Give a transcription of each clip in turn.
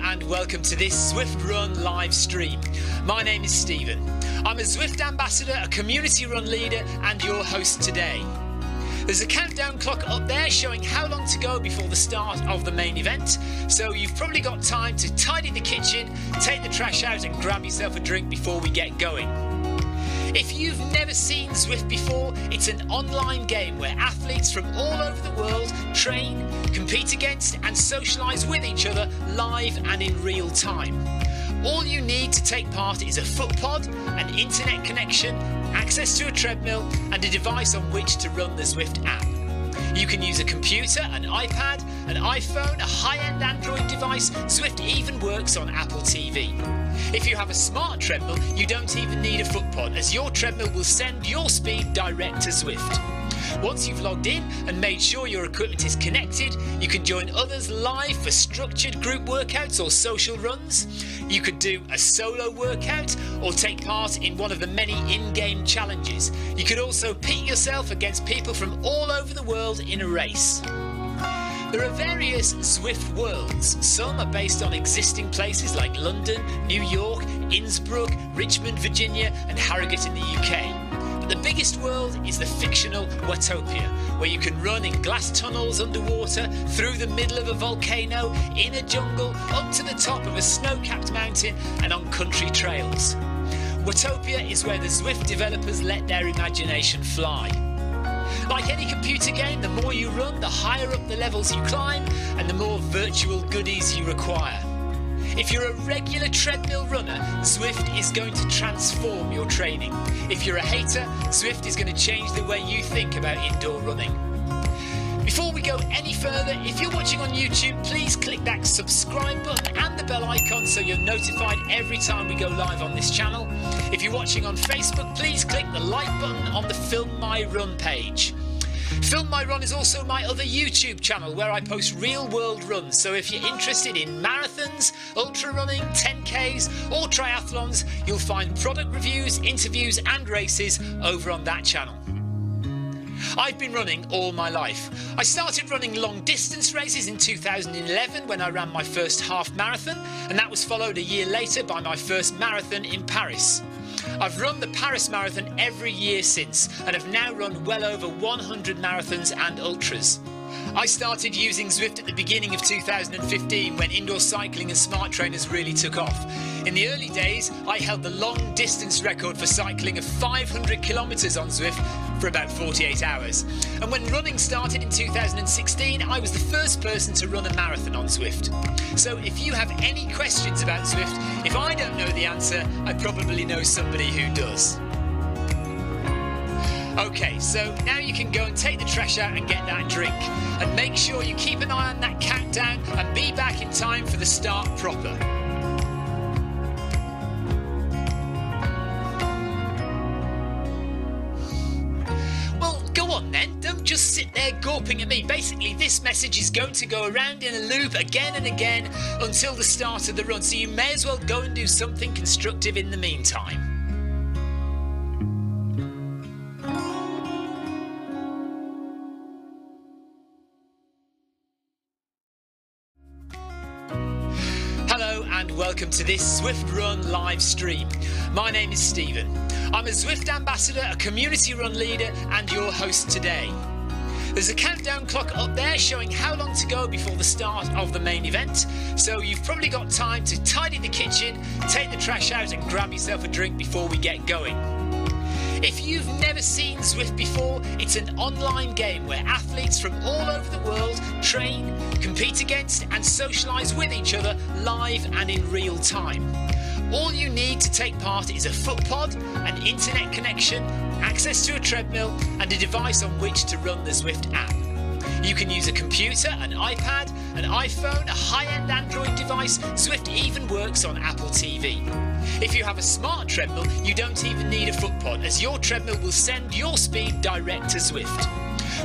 and welcome to this Zwift Run live stream. My name is Stephen. I'm a Zwift ambassador, a community run leader and your host today. There's a countdown clock up there showing how long to go before the start of the main event, so you've probably got time to tidy the kitchen, take the trash out and grab yourself a drink before we get going. If you've never seen Zwift before, it's an online game where athletes from all over the world train, compete against and socialise with each other live and in real time. All you need to take part is a foot pod, an internet connection, access to a treadmill and a device on which to run the Zwift app. You can use a computer, an iPad, an iPhone, a high-end Android device. Zwift even works on Apple TV. If you have a smart treadmill, you don't even need a foot pod, as your treadmill will send your speed direct to Zwift. Once you've logged in and made sure your equipment is connected, you can join others live for structured group workouts or social runs. You could do a solo workout or take part in one of the many in-game challenges. You could also pit yourself against people from all over the world in a race. There are various Zwift worlds. Some are based on existing places like London, New York, Innsbruck, Richmond, Virginia and Harrogate in the UK. But the biggest world is the fictional Watopia, where you can run in glass tunnels underwater, through the middle of a volcano, in a jungle, up to the top of a snow-capped mountain and on country trails. Watopia is where the Zwift developers let their imagination fly. Like any computer game, the more you run, the higher up the levels you climb and the more virtual goodies you require. If you're a regular treadmill runner, Zwift is going to transform your training. If you're a hater, Zwift is going to change the way you think about indoor running. Before we go any further, if you're watching on YouTube, please click that subscribe button and the bell icon so you're notified every time we go live on this channel. If you're watching on Facebook, please click the like button on the Film My Run page. Film My Run is also my other YouTube channel where I post real world runs, so if you're interested in marathons, ultra running, 10Ks or triathlons, you'll find product reviews, interviews and races over on that channel. I've been running all my life. I started running long distance races in 2011 when I ran my first half marathon, and that was followed a year later by my first marathon in Paris. I've run the Paris Marathon every year since and have now run well over 100 marathons and ultras. I started using Zwift at the beginning of 2015 when indoor cycling and smart trainers really took off. In the early days, I held the long distance record for cycling of 500 kilometres on Zwift for about 48 hours. And when running started in 2016, I was the first person to run a marathon on Zwift. So if you have any questions about Zwift, if I don't know the answer, I probably know somebody who does. Okay, so now you can go and take the trash out and get that drink. And make sure you keep an eye on that countdown and be back in time for the start proper. Well, go on then, don't just sit there gawping at me. Basically, this message is going to go around in a loop again and again until the start of the run, so you may as well go and do something constructive in the meantime. And welcome to this Zwift Run live stream. My name is Stephen. I'm a Zwift ambassador, a community run leader and your host today. There's a countdown clock up there showing how long to go before the start of the main event, so you've probably got time to tidy the kitchen, take the trash out and grab yourself a drink before we get going. If you've never seen Zwift before, it's an online game where athletes from all over the world train, compete against and socialise with each other live and in real time. All you need to take part is a foot pod, an internet connection, access to a treadmill and a device on which to run the Zwift app. You can use a computer, an iPad, an iPhone, a high-end Android device. Zwift even works on Apple TV. If you have a smart treadmill, you don't even need a foot pod, as your treadmill will send your speed direct to Zwift.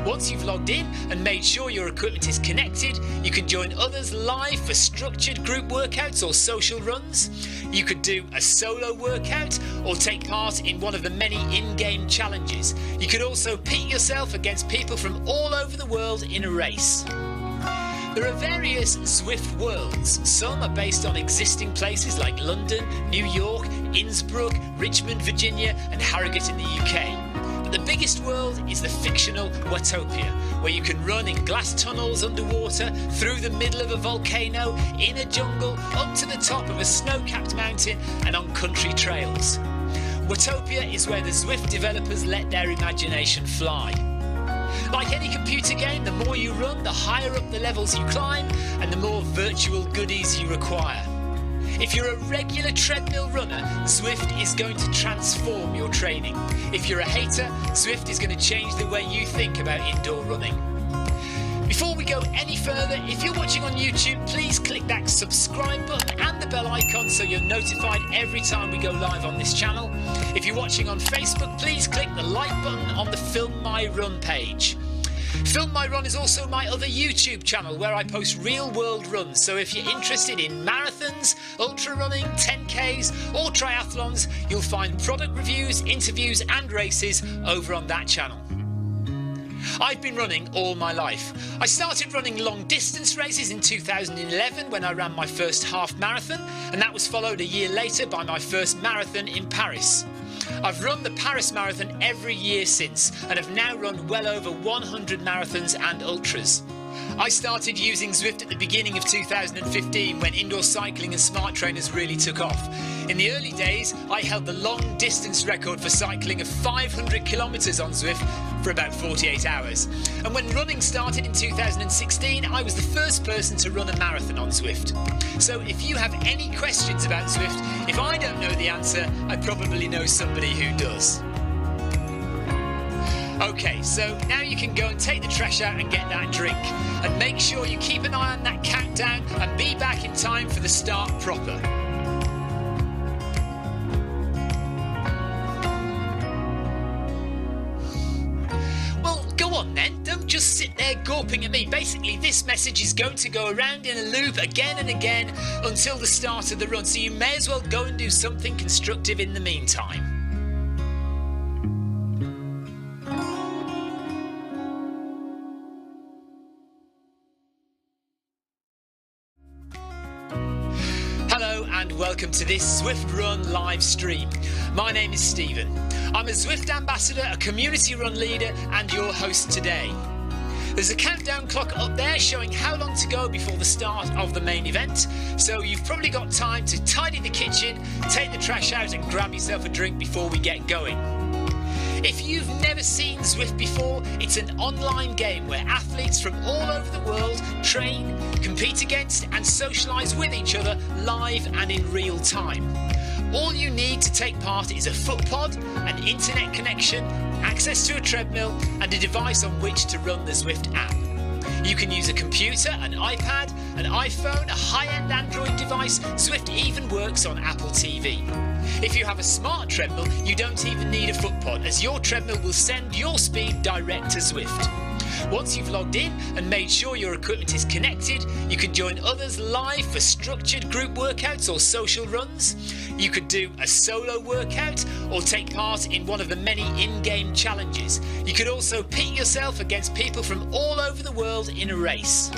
Once you've logged in and made sure your equipment is connected, you can join others live for structured group workouts or social runs. You could do a solo workout or take part in one of the many in-game challenges. You could also pit yourself against people from all over the world in a race. There are various Zwift worlds. Some are based on existing places like London, New York, Innsbruck, Richmond, Virginia and Harrogate in the UK. But the biggest world is the fictional Watopia, where you can run in glass tunnels underwater, through the middle of a volcano, in a jungle, up to the top of a snow-capped mountain and on country trails. Watopia is where the Zwift developers let their imagination fly. Like any computer game, the more you run, the higher up the levels you climb and the more virtual goodies you require. If you're a regular treadmill runner, Zwift is going to transform your training. If you're a hater, Zwift is going to change the way you think about indoor running. Before we go any further, if you're watching on YouTube, please click that subscribe button and the bell icon so you're notified every time we go live on this channel. If you're watching on Facebook, please click the like button on the Film My Run page. Film My Run is also my other YouTube channel where I post real world runs, so if you're interested in marathons, ultra running, 10Ks or triathlons, you'll find product reviews, interviews and races over on that channel. I've been running all my life. I started running long distance races in 2011 when I ran my first half marathon, and that was followed a year later by my first marathon in Paris. I've run the Paris Marathon every year since and have now run well over 100 marathons and ultras. I started using Zwift at the beginning of 2015 when indoor cycling and smart trainers really took off. In the early days, I held the long distance record for cycling of 500 kilometres on Zwift for about 48 hours. And when running started in 2016, I was the first person to run a marathon on Zwift. So if you have any questions about Zwift, if I don't know the answer, I probably know somebody who does. Okay, so now you can go and take the trash out and get that drink. And make sure you keep an eye on that countdown and be back in time for the start proper. Well, go on then, don't just sit there gawping at me. Basically, this message is going to go around in a loop again and again until the start of the run, so you may as well go and do something constructive in the meantime. And welcome to this Zwift Run live stream. My name is Stephen. I'm a Zwift ambassador, a community run leader and your host today. There's a countdown clock up there showing how long to go before the start of the main event, so you've probably got time to tidy the kitchen, take the trash out and grab yourself a drink before we get going. If you've never seen Zwift before, it's an online game where athletes from all over the world train, compete against and socialise with each other live and in real time. All you need to take part is a foot pod, an internet connection, access to a treadmill and a device on which to run the Zwift app. You can use a computer, an iPad, an iPhone, a high-end Android device. Zwift even works on Apple TV. If you have a smart treadmill, you don't even need a foot pod, as your treadmill will send your speed direct to Zwift. Once you've logged in and made sure your equipment is connected, you can join others live for structured group workouts or social runs. You could do a solo workout or take part in one of the many in-game challenges. You could also pit yourself against people from all over the world in a race.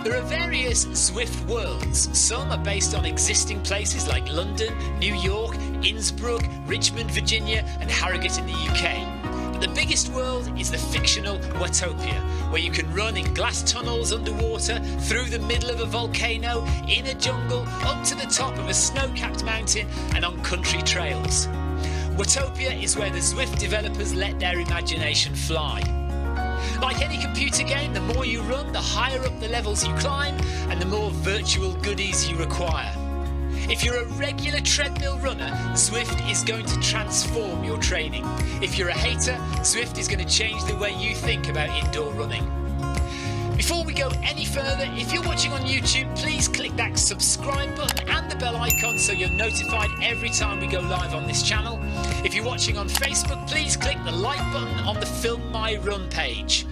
There are various Zwift worlds. Some are based on existing places like London, New York, Innsbruck, Richmond, Virginia and Harrogate in the UK. But the biggest world is the fictional Watopia, where you can run in glass tunnels underwater, through the middle of a volcano, in a jungle, up to the top of a snow-capped mountain and on country trails. Watopia is where the Zwift developers let their imagination fly. Like any computer game, the more you run, the higher up the levels you climb and the more virtual goodies you require. If you're a regular treadmill runner, Zwift is going to transform your training. If you're a hater, Zwift is going to change the way you think about indoor running. Before we go any further, if you're watching on YouTube, please click that subscribe button and the bell icon so you're notified every time we go live on this channel. If you're watching on Facebook, please click the like button on the Film My Run page.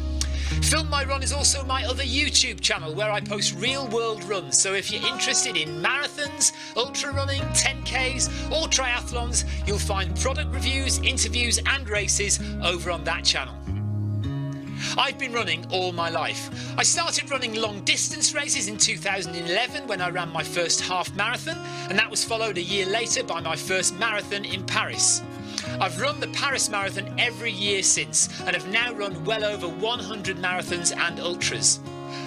Film My Run is also my other YouTube channel where I post real world runs, so if you're interested in marathons, ultra running, 10Ks or triathlons, you'll find product reviews, interviews and races over on that channel. I've been running all my life. I started running long distance races in 2011 when I ran my first half marathon, and that was followed a year later by my first marathon in Paris. I've run the Paris Marathon every year since and have now run well over 100 marathons and ultras.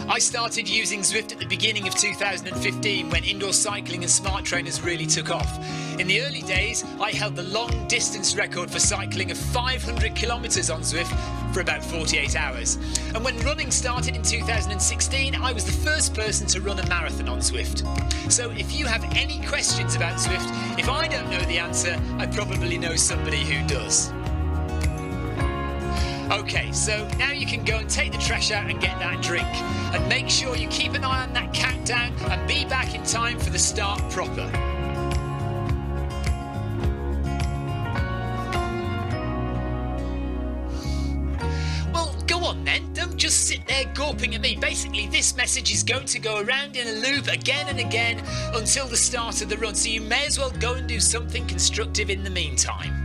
I started using Zwift at the beginning of 2015 when indoor cycling and smart trainers really took off. In the early days, I held the long distance record for cycling of 500 kilometres on Zwift for about 48 hours. And when running started in 2016, I was the first person to run a marathon on Zwift. So if you have any questions about Zwift, if I don't know the answer, I probably know somebody who does. Okay, so now you can go and take the trash out and get that drink. And make sure you keep an eye on that countdown and be back in time for the start proper. Well, go on then, don't just sit there gawping at me. Basically, this message is going to go around in a loop again and again until the start of the run, so you may as well go and do something constructive in the meantime.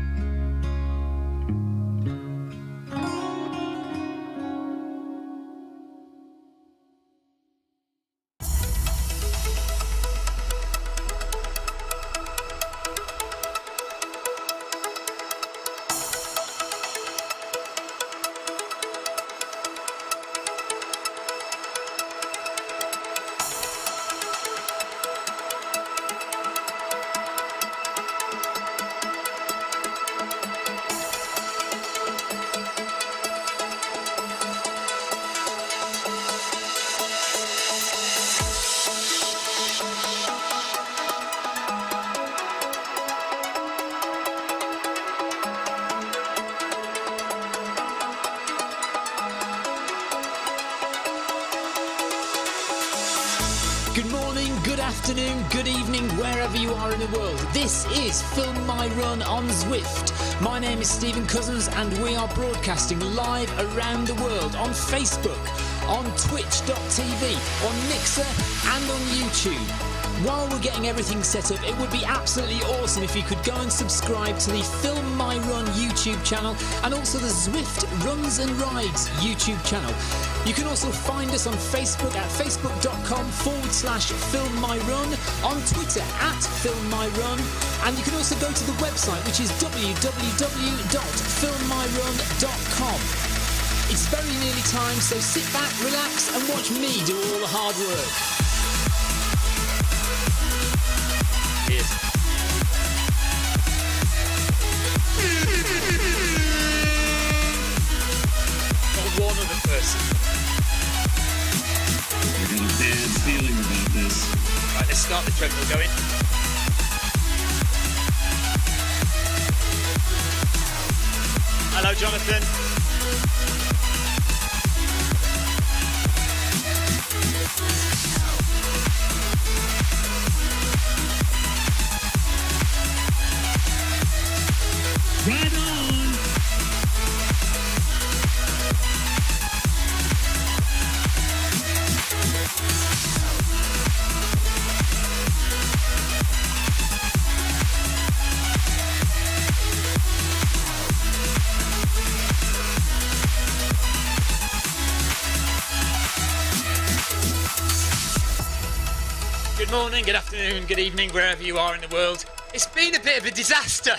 Good morning, good afternoon, good evening, wherever you are in the world. This is Film My Run on Zwift. My name is Stephen Cousins and we are broadcasting live around the world on Facebook, on twitch.tv, on Mixer and on YouTube. While we're getting everything set up, it would be absolutely awesome if you could go and subscribe to the Film My Run YouTube channel and also the Zwift Runs and Rides YouTube channel. You can also find us on Facebook at facebook.com/FilmMyRun, on Twitter at FilmMyRun, and you can also go to the website, which is www.filmmyrun.com. It's very nearly time, so sit back, relax and watch me do all the hard work. One other person. I got a bad feeling about this. Right, let's start the treadmill going. Hello, Jonathan. Right on! Good morning, good afternoon, good evening, wherever you are in the world. It's been a bit of a disaster.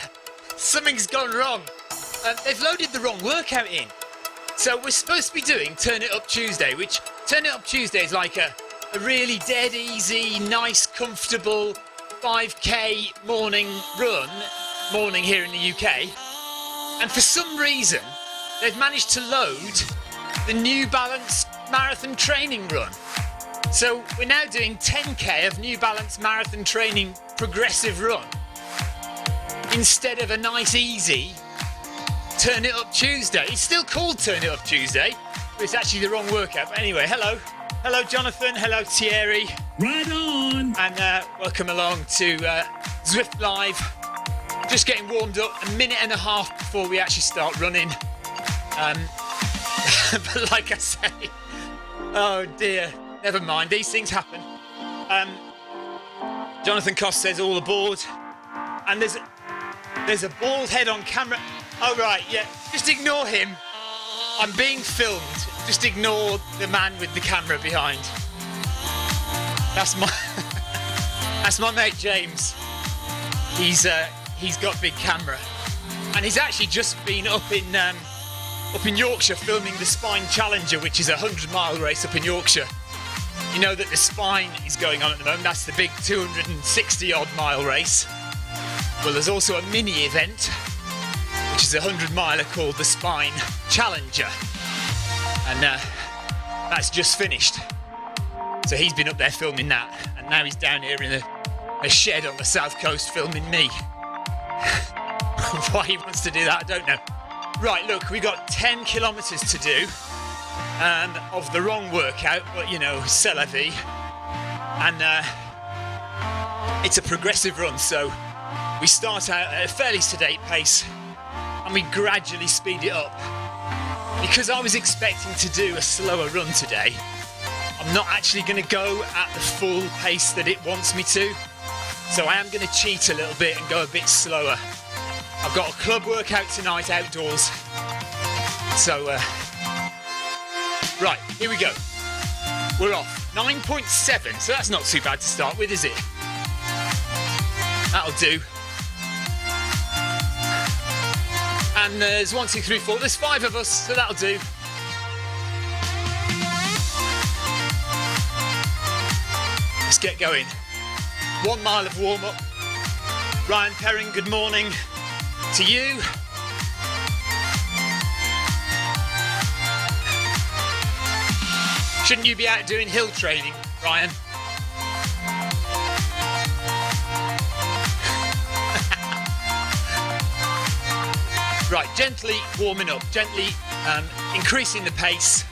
Something's gone wrong. They've loaded the wrong workout in. So we're supposed to be doing Turn It Up Tuesday, which Turn It Up Tuesday is like a really dead easy, nice, comfortable 5k morning here in the UK. And for some reason, they've managed to load the New Balance marathon training run. So we're now doing 10k of New Balance marathon training progressive run instead of a nice easy Turn It Up Tuesday. It's still called Turn It Up Tuesday, but it's actually the wrong workout. But anyway, hello Jonathan, hello Thierry. Right on! And welcome along to Zwift Live. Just getting warmed up a minute and a half before we actually start running. But like I say, oh dear. Never mind, these things happen. Jonathan Cost says all aboard. And there's a bald head on camera. Oh right, yeah, just ignore him. I'm being filmed just ignore the man with the camera behind. That's my that's my mate James. He's got big camera, and he's actually just been up in Yorkshire filming the Spine Challenger, which is a 100-mile race up in Yorkshire. You know that the Spine is going on at the moment. That's the big 260-odd mile race. Well, there's also a mini event, which is a 100-miler called the Spine Challenger, and that's just finished. So he's been up there filming that, and now he's down here in a shed on the south coast filming me. Why he wants to do that, I don't know. Right, look, we got 10 kilometres to do of the wrong workout, but you know, c'est la vie. And it's a progressive run, so we start out at a fairly sedate pace and we gradually speed it up. Because I was expecting to do a slower run today, I'm not actually going to go at the full pace that it wants me to. So I am going to cheat a little bit and go a bit slower. I've got a club workout tonight outdoors. So, right, here we go. We're off. 9.7, so that's not too bad to start with, is it? That'll do. And there's 1, 2, 3, 4. There's 5 of us, so that'll do. Let's get going. 1 mile of warm-up. Ryan Perrin, good morning to you. Shouldn't you be out doing hill training, Ryan? Right, gently warming up, gently increasing the pace,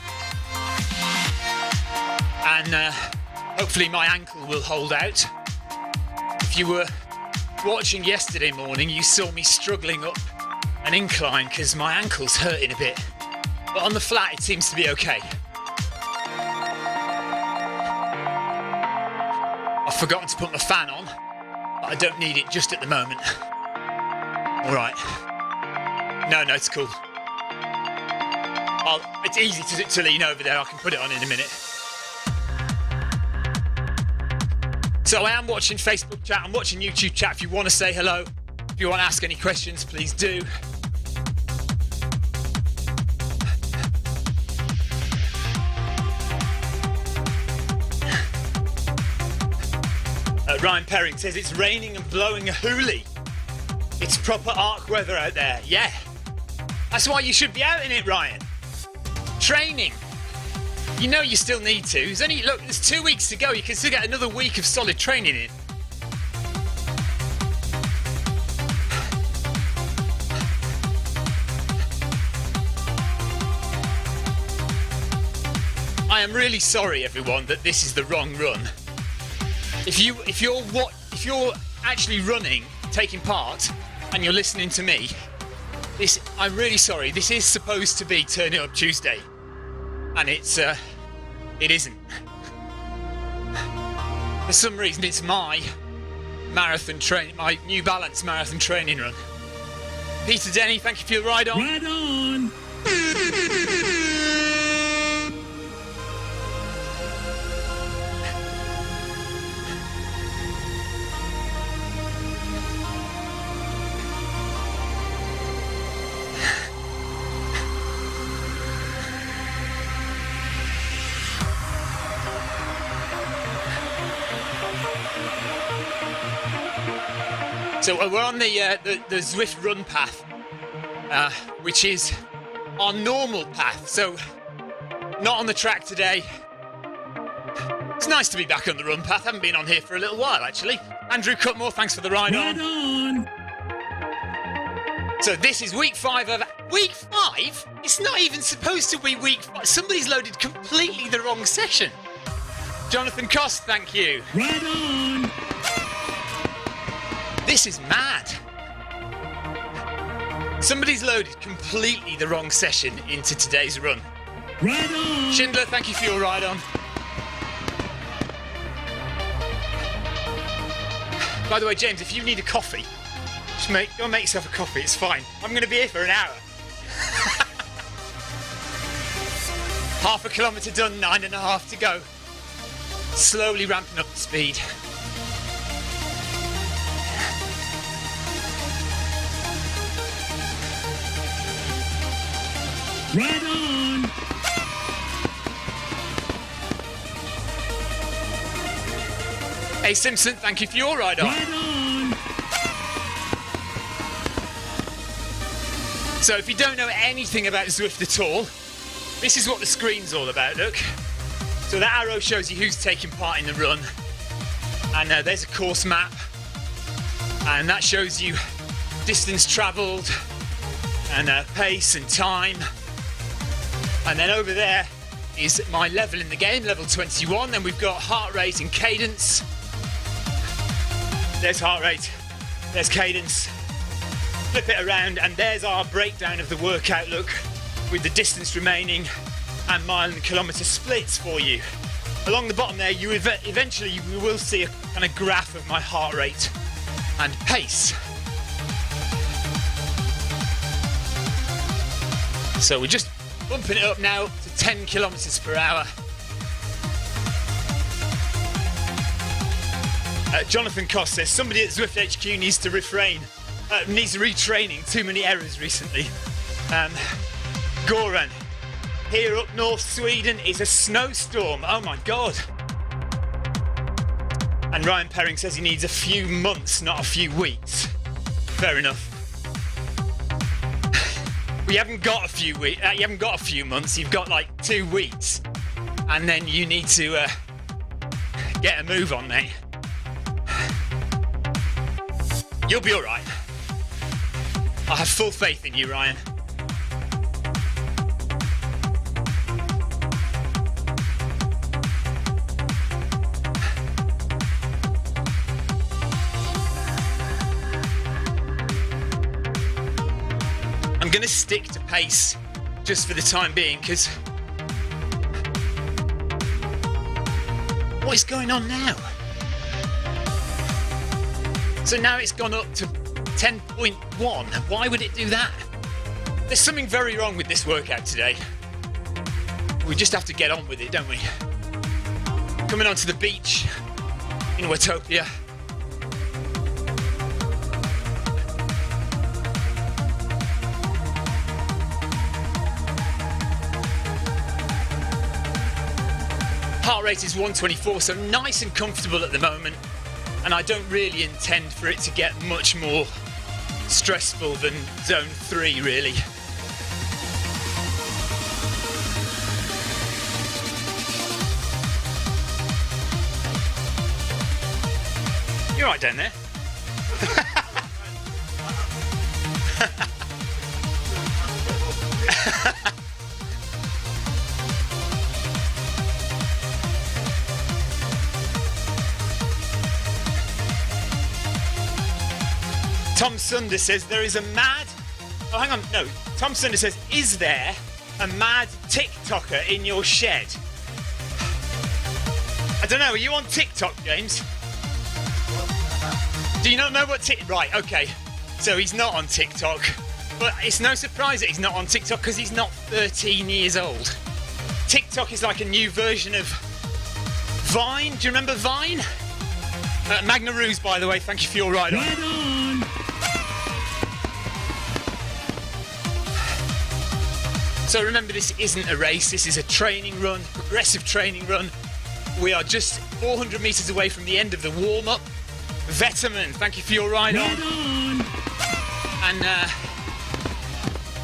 and hopefully my ankle will hold out. If you were watching yesterday morning, you saw me struggling up an incline because my ankle's hurting a bit, but on the flat it seems to be okay. I've forgotten to put my fan on, but I don't need it just at the moment. All right. No, it's cool. It's easy to lean over there. I can put it on in a minute. So I am watching Facebook chat. I'm watching YouTube chat. If you want to say hello, if you want to ask any questions, please do. Ryan Perring says it's raining and blowing a hoolie. It's proper arc weather out there. Yeah. That's why you should be out in it, Ryan. Training. You know you still need to. There's 2 weeks to go. You can still get another week of solid training in. I am really sorry, everyone, that this is the wrong run. If you're actually running, taking part, and you're listening to me, I'm really sorry. This is supposed to be Turn It Up Tuesday, and it isn't. For some reason, it's my my New Balance marathon training run. Peter Denny, thank you for your ride on. Right on. So we're on the Zwift run path, which is our normal path. So not on the track today. It's nice to be back on the run path. Haven't been on here for a little while, actually. Andrew Cutmore, thanks for the ride on. So this is week 5 of... Week 5? It's not even supposed to be week 5. Somebody's loaded completely the wrong session. Jonathan Cost, thank you. Right on. This is mad. Somebody's loaded completely the wrong session into today's run. Right on. Schindler, thank you for your ride on. By the way, James, if you need a coffee, just go and make yourself a coffee. It's fine. I'm going to be here for an hour. Half a kilometre done, 9.5 to go. Slowly ramping up the speed. Right on. Hey Simpson, thank you for your ride on. Right on. So if you don't know anything about Zwift at all, this is what the screen's all about, look. So that arrow shows you who's taking part in the run. And there's a course map. And that shows you distance travelled and pace and time. And then over there is my level in the game, level 21. Then we've got heart rate and cadence. There's heart rate, there's cadence. Flip it around and there's our breakdown of the workout, look, with the distance remaining and mile and kilometre splits for you. Along the bottom there, you eventually you will see a kind of graph of my heart rate and pace. So we're just bumping it up now to 10 kilometres per hour. Jonathan Cost says somebody at Zwift HQ needs to needs retraining. Too many errors recently. Goran, here up north Sweden is a snowstorm. Oh my god. And Ryan Perring says he needs a few months, not a few weeks. Fair enough. We haven't got a few weeks. You haven't got a few months. You've got like 2 weeks, and then you need to get a move on, mate. You'll be all right. I have full faith in you, Ryan. I'm going to stick to pace just for the time being, because what is going on now? So now it's gone up to 10.1. Why would it do that? There's something very wrong with this workout today. We just have to get on with it, don't we? Coming onto the beach in Watopia. Heart rate is 124, so nice and comfortable at the moment. And I don't really intend for it to get much more stressful than zone 3, really. You're right down there. Tom Sunder says there is a mad... Oh, hang on. No. Tom Sunder says, is there a mad TikToker in your shed? I don't know. Are you on TikTok, James? Do you not know what Right, okay. So he's not on TikTok. But it's no surprise that he's not on TikTok because he's not 13 years old. TikTok is like a new version of Vine. Do you remember Vine? Magna Ruse, by the way, thank you for your ride on. Right on. So remember, this isn't a race, this is a training run, progressive training run. We are just 400 metres away from the end of the warm-up. Vetterman, thank you for your ride on. And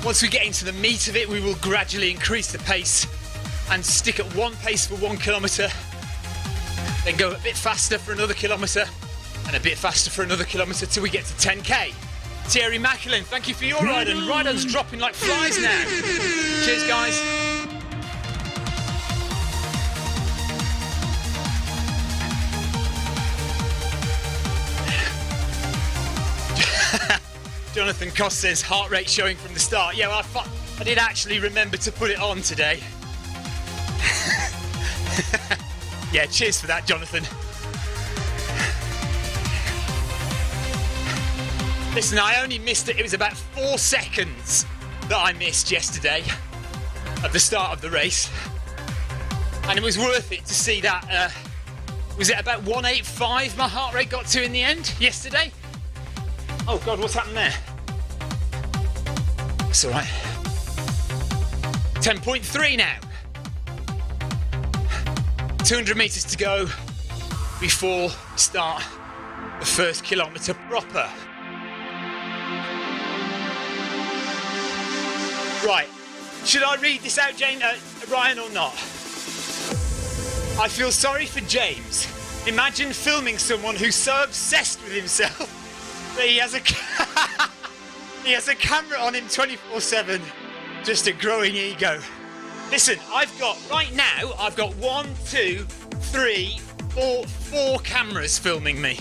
once we get into the meat of it, we will gradually increase the pace and stick at one pace for 1 kilometre, then go a bit faster for another kilometre, and a bit faster for another kilometre till we get to 10k. Thierry Macklin, thank you for your ride on. Ride-on's dropping like flies now. Cheers, guys. Jonathan Cost says heart rate showing from the start. Yeah, well, I did actually remember to put it on today. Yeah, cheers for that, Jonathan. Listen, I only missed it. It was about 4 seconds that I missed yesterday at the start of the race. And it was worth it to see that, was it about 185 my heart rate got to in the end yesterday? Oh God, what's happened there? It's all right. 10.3 now. 200 metres to go before we start the first kilometre proper. Right, should I read this out, Ryan, or not? I feel sorry for James. Imagine filming someone who's so obsessed with himself that he has a camera on him 24/7. Just a growing ego. Listen, right now, I've got 1, 2, 3, 4 cameras filming me.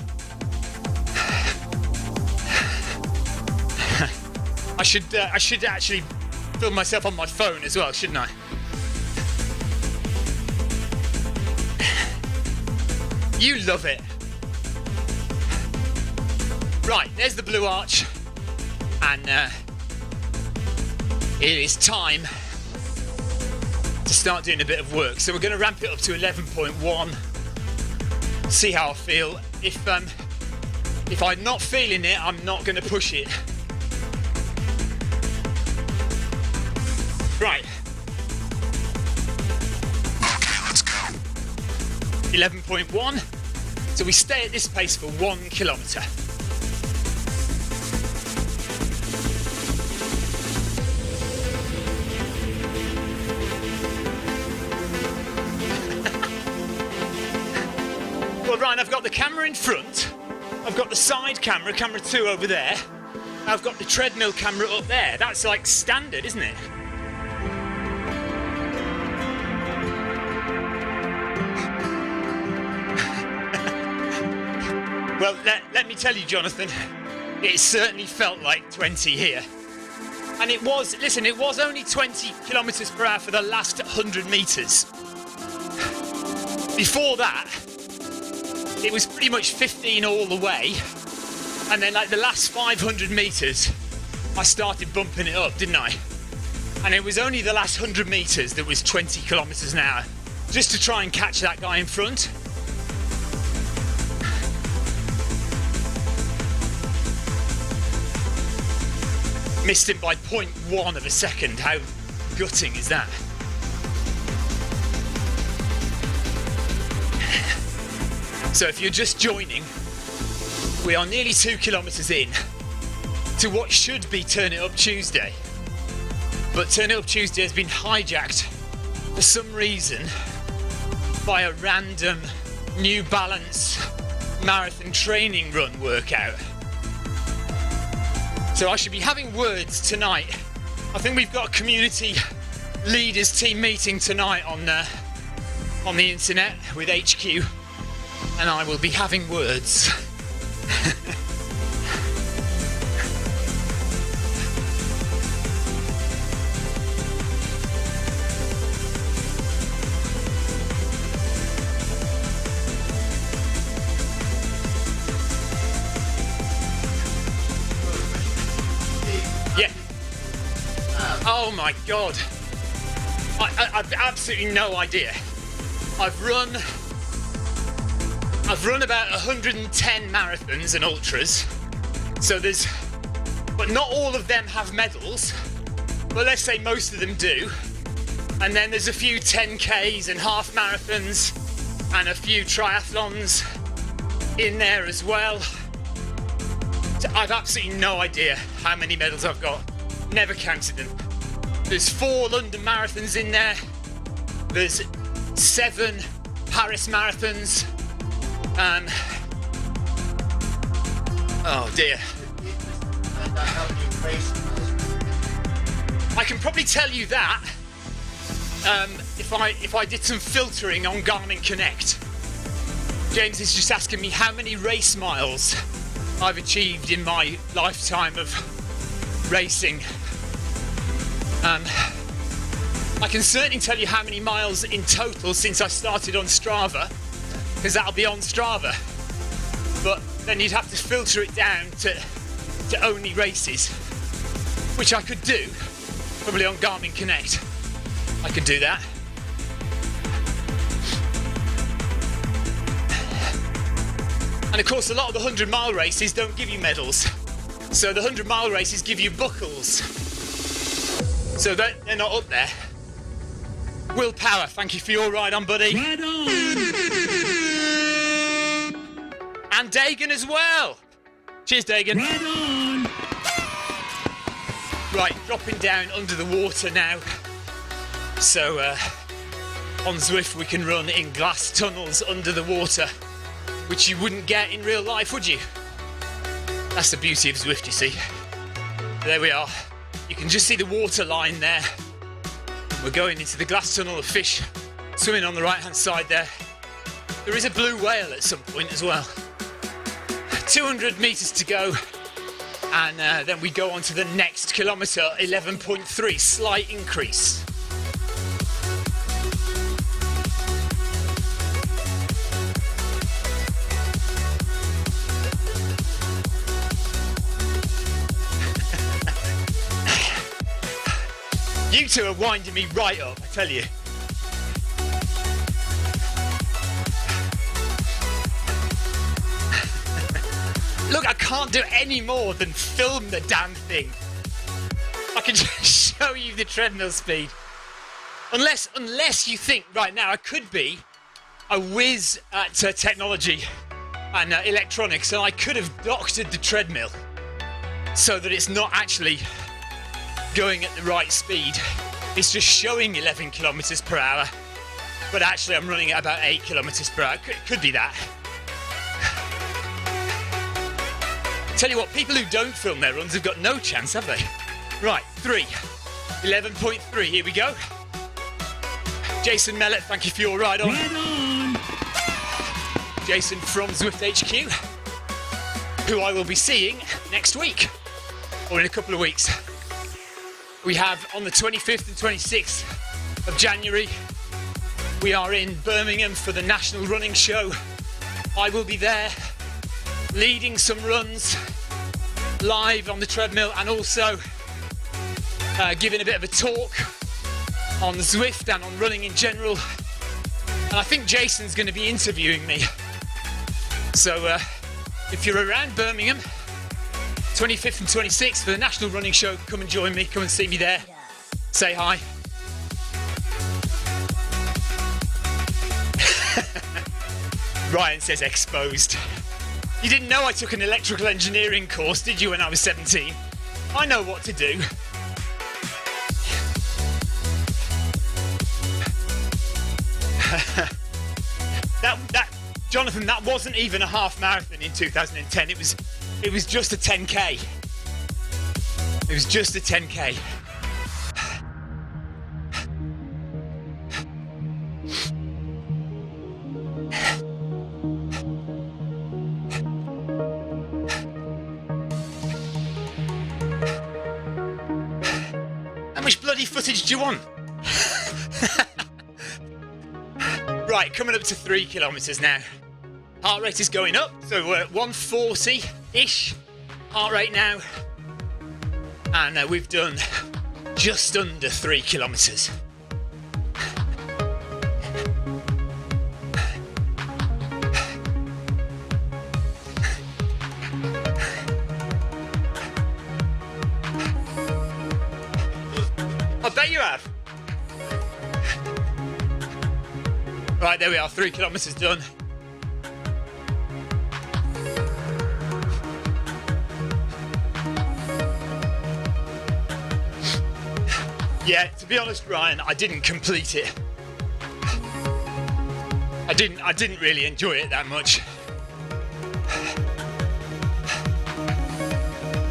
I should actually film myself on my phone as well, shouldn't I? You love it. Right, there's the blue arch, and it is time to start doing a bit of work. So we're going to ramp it up to 11.1. See how I feel. If I'm not feeling it, I'm not going to push it. Right. Okay, let's go. 11.1. So we stay at this pace for 1 kilometre. Well, Ryan, I've got the camera in front. I've got the side camera, camera 2 over there. I've got the treadmill camera up there. That's like standard, isn't it? Well, let me tell you, Jonathan, it certainly felt like 20 here. And it was only 20 kilometres per hour for the last 100 metres. Before that, it was pretty much 15 all the way. And then like the last 500 metres, I started bumping it up, didn't I? And it was only the last 100 metres that was 20 kilometres an hour, just to try and catch that guy in front. Missed him by 0.1 of a second. How gutting is that? So if you're just joining, we are nearly 2 kilometres in to what should be Turn It Up Tuesday. But Turn It Up Tuesday has been hijacked for some reason by a random New Balance marathon training run workout. So I should be having words tonight. I think we've got a community leaders team meeting tonight on the internet with HQ, and I will be having words. Yeah. Oh my God. I've absolutely no idea. I've run about 110 marathons and ultras. So but not all of them have medals. But let's say most of them do. And then there's a few 10Ks and half marathons and a few triathlons in there as well. So I've absolutely no idea how many medals I've got. Never counted them. There's 4 London marathons in there. There's 7 Paris marathons. Oh dear. I can probably tell you that if I did some filtering on Garmin Connect. James is just asking me how many race miles I've achieved in my lifetime of racing. I can certainly tell you how many miles in total since I started on Strava, because that'll be on Strava. But then you'd have to filter it down to only races, which I could do, probably on Garmin Connect. I could do that. And of course, a lot of the 100-mile races don't give you medals. So the 100-mile races give you buckles. So they're not up there. Willpower, thank you for your ride on, buddy. Right on. And Dagan as well. Cheers, Dagan. Right on. Right, dropping down under the water now. So on Zwift we can run in glass tunnels under the water, which you wouldn't get in real life, would you? That's the beauty of Zwift, you see. There we are. You can just see the water line there. We're going into the glass tunnel of fish swimming on the right-hand side there. There is a blue whale at some point as well. 200 metres to go, and then we go on to the next kilometre, 11.3, slight increase. You two are winding me right up, I tell you. Look, I can't do any more than film the damn thing. I can just show you the treadmill speed. Unless you think right now I could be a whiz at technology and electronics, and I could have doctored the treadmill so that it's not actually going at the right speed. It's just showing 11 kilometers per hour, but actually I'm running at about 8 kilometers per hour. It could be that. Tell you what, people who don't film their runs have got no chance, have they? Right, 11.3, here we go. Jason Mellett, thank you for your ride on. Right on. Jason from Zwift HQ, who I will be seeing next week, or in a couple of weeks. We have on the 25th and 26th of January, we are in Birmingham for the National Running Show. I will be there leading some runs live on the treadmill, and also giving a bit of a talk on Zwift and on running in general. And I think Jason's going to be interviewing me. So if you're around Birmingham, 25th and 26th for the National Running Show, come and join me, come and see me there. Say hi. Ryan says exposed. You didn't know I took an electrical engineering course, did you, when I was 17? I know what to do. Jonathan, that wasn't even a half marathon in 2010. It was just a 10k. It was just a 10k. How much bloody footage do you want? Right, coming up to 3 kilometres now. Heart rate is going up, so we're at 140-ish heart rate now. And we've done just under 3 kilometres. I bet you have. Right, there we are, 3 kilometres done. Yeah, to be honest, Ryan, I didn't complete it. I didn't really enjoy it that much.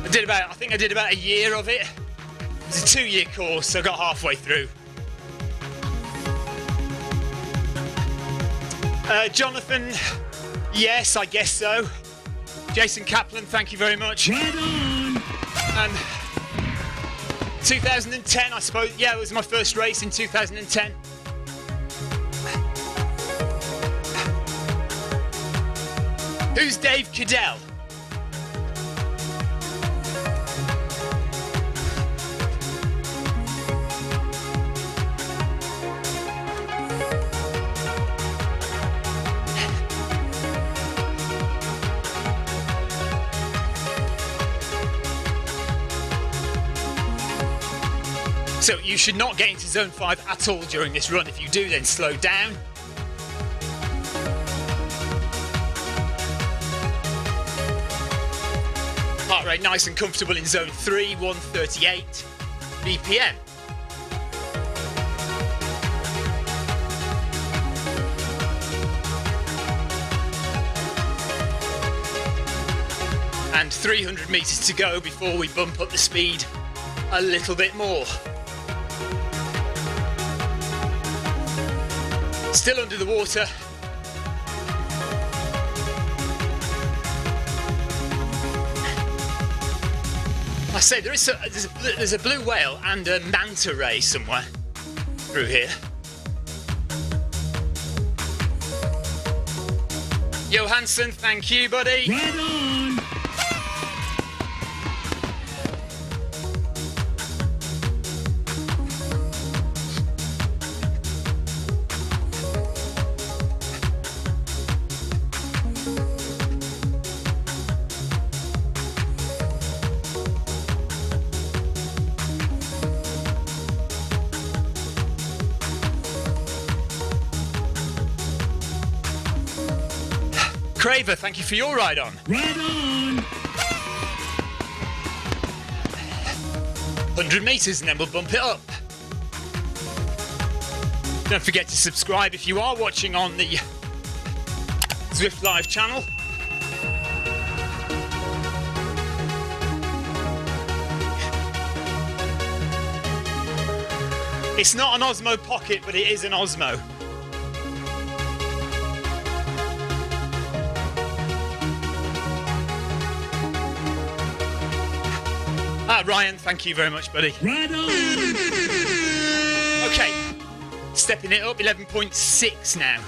I think I did about a year of it. It was a 2-year course, so I got halfway through. Jonathan, yes, I guess so. Jason Kaplan, thank you very much. Right on. 2010, I suppose. Yeah, it was my first race in 2010. Who's Dave Cadell? So you should not get into zone 5 at all during this run. If you do, then slow down. Heart rate nice and comfortable in zone 3, 138 BPM. And 300 meters to go before we bump up the speed a little bit more. Still under the water. I say there's a blue whale and a manta ray somewhere through here. Johansson, thank you, buddy. Right on. Craver, thank you for your ride on. Right on. 100 meters and then we'll bump it up. Don't forget to subscribe if you are watching on the Zwift Live channel. It's not an Osmo Pocket, but it is an Osmo. Ryan, thank you very much, buddy. Right on. Okay, stepping it up, 11.6 now.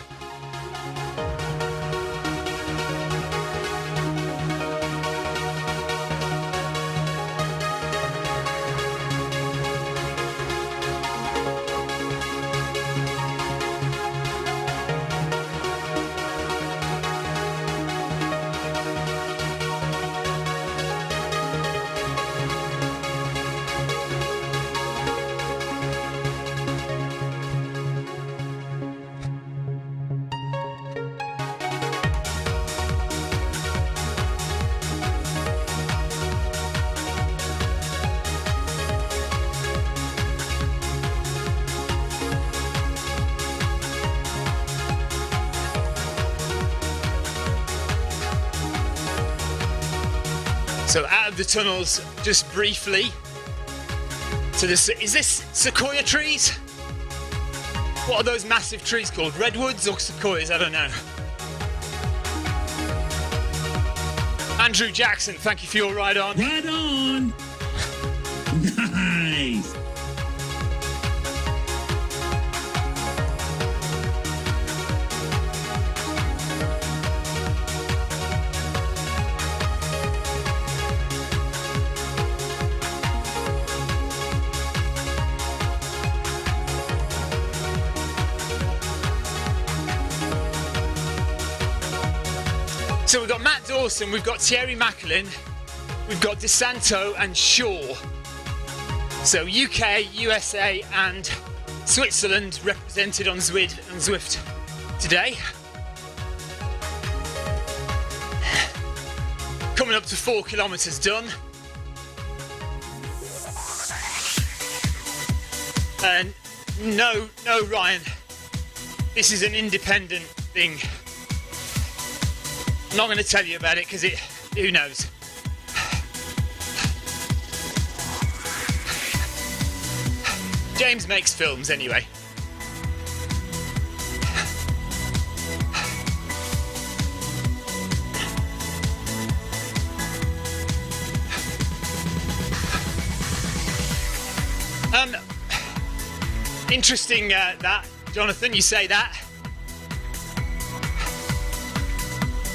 So out of the tunnels, just briefly, to this, is this sequoia trees? What are those massive trees called? Redwoods or sequoias? I don't know. Andrew Jackson, thank you for your ride on. Right on. Nice. So we've got Matt Dawson, we've got Thierry Macklin, we've got DeSanto and Shaw. So UK, USA and Switzerland represented on Zwift today. Coming up to 4 kilometres done. And no, Ryan, this is an independent thing. I'm not going to tell you about it because who knows. James makes films anyway. Interesting that, Jonathan, you say that.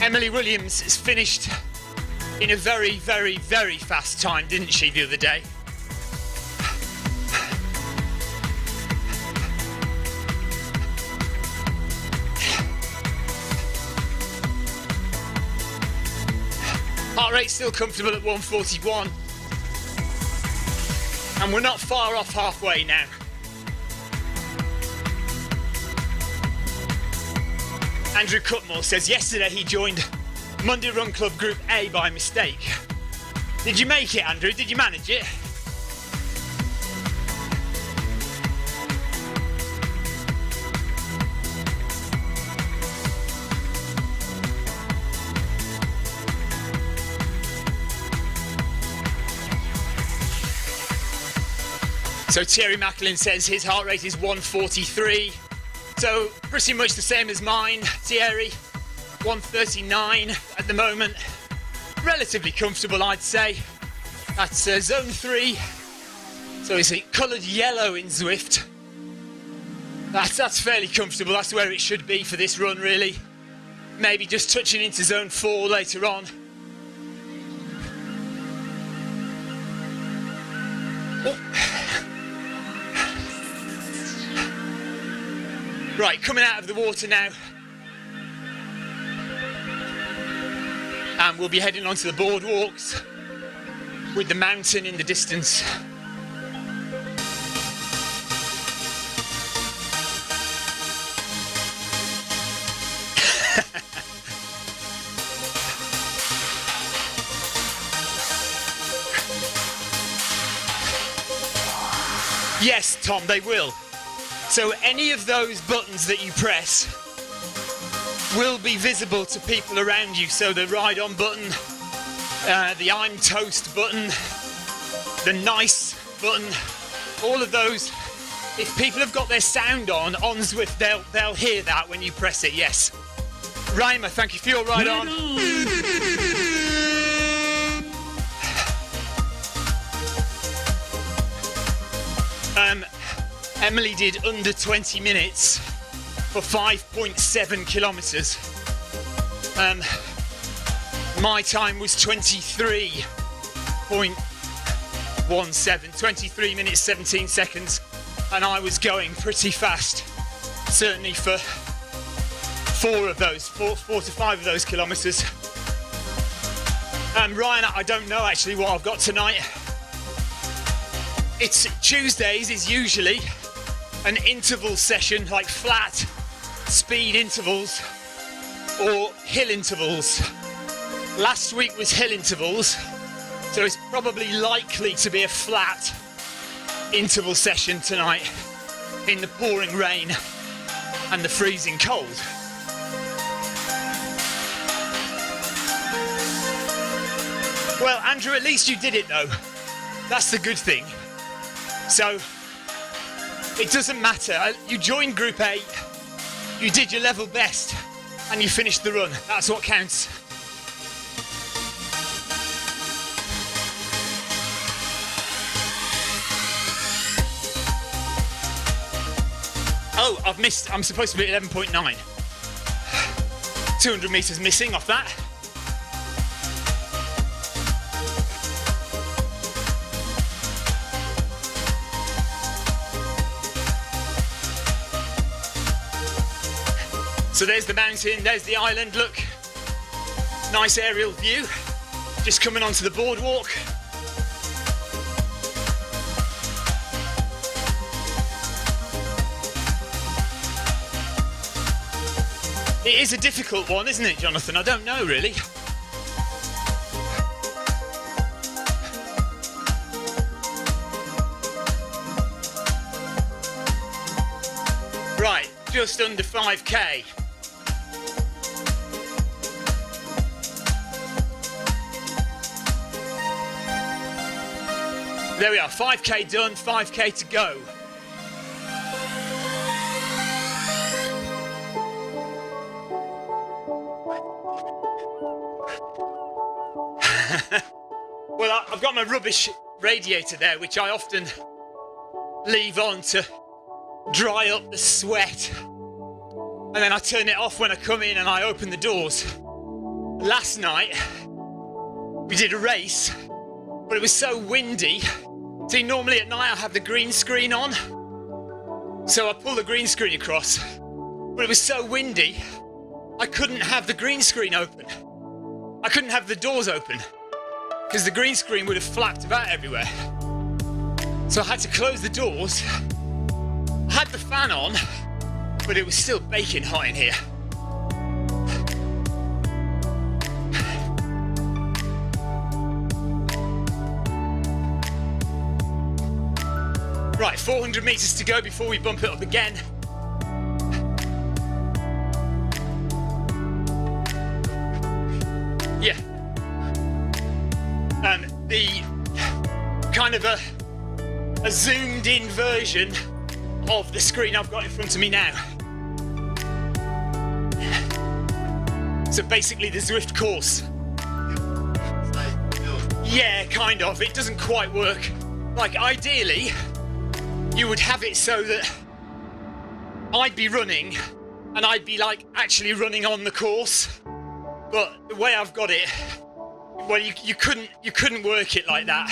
Emily Williams has finished in a very, very, very fast time, didn't she, the other day? Heart rate still comfortable at 141. And we're not far off halfway now. Andrew Cutmore says yesterday he joined Monday Run Club Group A by mistake. Did you make it, Andrew? Did you manage it? So Thierry Macklin says his heart rate is 143. So pretty much the same as mine, Thierry. 139 at the moment. Relatively comfortable, I'd say. That's zone 3. So it's coloured yellow in Zwift. That's fairly comfortable. That's where it should be for this run, really. Maybe just touching into zone 4 later on. Oh. Right, coming out of the water now. And we'll be heading onto the boardwalks with the mountain in the distance. Yes, Tom, they will. So any of those buttons that you press will be visible to people around you. So the ride on button, the I'm toast button, the nice button, all of those. If people have got their sound on Zwift, they'll hear that when you press it, yes. Reimer, thank you for your ride on. Emily did under 20 minutes for 5.7 kilometres. My time was 23.17, 23 minutes 17 seconds, and I was going pretty fast, certainly for four to five of those kilometres. Ryan, I don't know actually what I've got tonight. It's Tuesdays is usually an interval session, like flat speed intervals or hill intervals. Last week was hill intervals, so it's probably likely to be a flat interval session tonight in the pouring rain and the freezing cold. Well, Andrew, at least you did it though. That's the good thing. So, it doesn't matter. You joined Group 8, you did your level best, and you finished the run. That's what counts. Oh, I've missed. I'm supposed to be at 11.9. 200 metres missing off that. So there's the mountain, there's the island, look. Nice aerial view. Just coming onto the boardwalk. It is a difficult one, isn't it, Jonathan? I don't know, really. Right, just under 5k. There we are, 5k done, 5k to go. Well, I've got my rubbish radiator there, which I often leave on to dry up the sweat. And then I turn it off when I come in and I open the doors. Last night, we did a race, but it was so windy. See, normally at night I have the green screen on. So I pull the green screen across, but it was so windy, I couldn't have the green screen open. I couldn't have the doors open, because the green screen would have flapped about everywhere. So I had to close the doors. I had the fan on, but it was still baking hot in here. Right, 400 meters to go before we bump it up again. Yeah. And the kind of a zoomed in version of the screen I've got in front of me now. So basically the Zwift course. Yeah, kind of. It doesn't quite work. Like ideally, you would have it so that I'd be running and I'd be like actually running on the course. But the way I've got it, well, you couldn't work it like that.